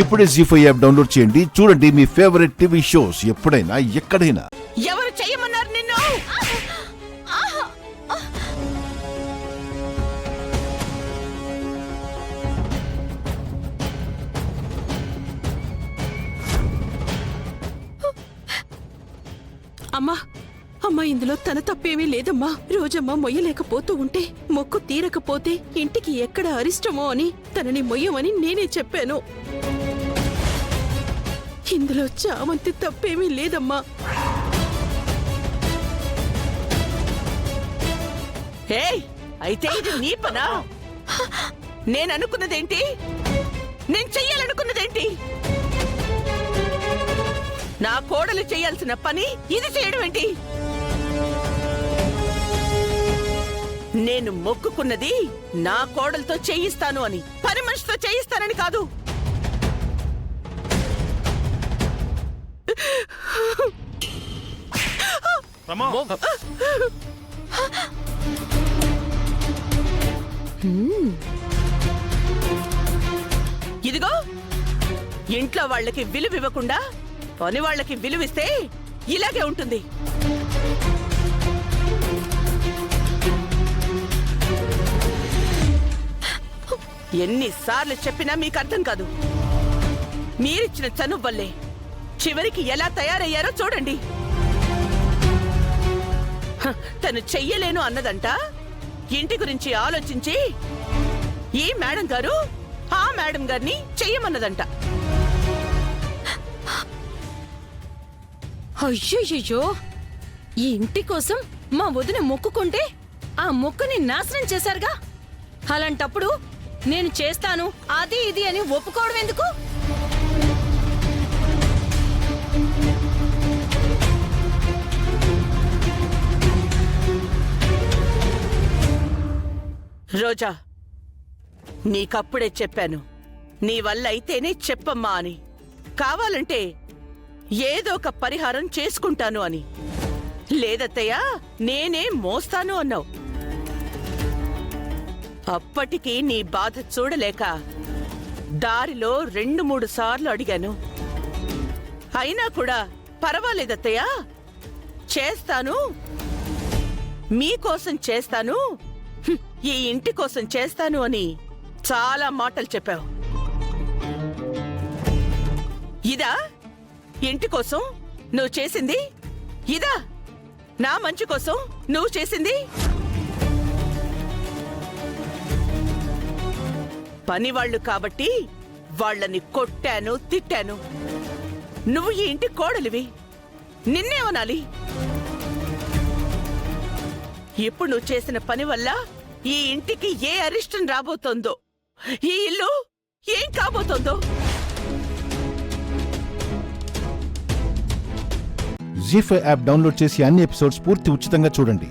ఇప్పుడే జీ5 app download చేయండి. చూడండి మీ ఫేవరెట్ టీవీ షోస్ ఎప్పుడైనా ఎక్కడైనా. ఎవరు చేయమన్నారు నిన్ను? అమ్మా అమ్మా, ఇందులో తన తప్పేమీ లేదమ్మా. రోజమ్మ మొయ్యలేకపోతూ ఉంటే, మొక్కు తీరకపోతే ఇంటికి ఎక్కడ అరిష్టమో అని తనని మొయ్యమని నేనే చెప్పాను. ఇందులో చామంతి తప్పేమీ లేదమ్మా. ఏయ్, అయితే ఇది నీ పనా? నేననుకున్నదేంటి? నేను చెయ్యాలనుకున్నదేంటి? నా కోడలు చేయాల్సిన పని ఇది చేయడం ఏంటి? నేను మొక్కుకున్నది నా కోడలతో చేయిస్తాను అని, పని మనిషితో చేయిస్తానని కాదు. ఇదిగో, ఇంట్లో వాళ్ళకి విలువ ఇవ్వకుండా పని వాళ్ళకి విలువిస్తే ఇలాగే ఉంటుంది. ఎన్నిసార్లు చెప్పినా మీకు అర్థం కాదు. మీరిచ్చిన చనువు వల్లే చివరికి ఎలా తయారయ్యారో చూడండి. తను చెయ్యలేను అన్నదంట. ఇంటి గురించి ఆలోచించి ఈ మేడం గారు ఆ మేడం గారిని చెయ్యమన్నదంట. అయ్యయ్యో, ఈ ఇంటి కోసం మా వదిన మొక్కుకుంటే ఆ మొక్కుని నాశనం చేశారుగా. అలాంటప్పుడు నేను చేస్తాను అది ఇది అని ఒప్పుకోవడం ఎందుకు? రోజా, నీకప్పుడే చెప్పాను, నీ వల్ల అయితేనే చెప్పమ్మా అని. కావాలంటే ఏదో ఒక పరిహారం చేసుకుంటాను అని. లేదత్తయ్యా, నేనే మోస్తాను అన్నావు. అప్పటికి నీ బాధ చూడలేక దారిలో 2-3 సార్లు అడిగాను. అయినా కూడా పర్వాలేదత్తయ్యా, చేస్తాను, మీకోసం చేస్తాను, ఈ ఇంటి కోసం చేస్తాను అని చాలా మాటలు చెప్పావు. ఇదా ఇంటి కోసం నువ్వు చేసింది? ఇదా నా మంచి కోసం నువ్వు చేసింది? పనివాళ్లు కాబట్టి వాళ్ళని కొట్టాను, తిట్టాను. నువ్వు ఈ ఇంటి కోడలివి, నిన్నేమనాలి? ఇప్పుడు నువ్వు చేసిన పని వల్ల ఈ ఇంటికి ఏ అరిష్టం రాబోతోందో, ఈ ఇల్లు ఏం కాబోతోందో. జీ5 యాప్ డౌన్లోడ్ చేసి అన్ని ఎపిసోడ్స్ పూర్తి ఉచితంగా చూడండి.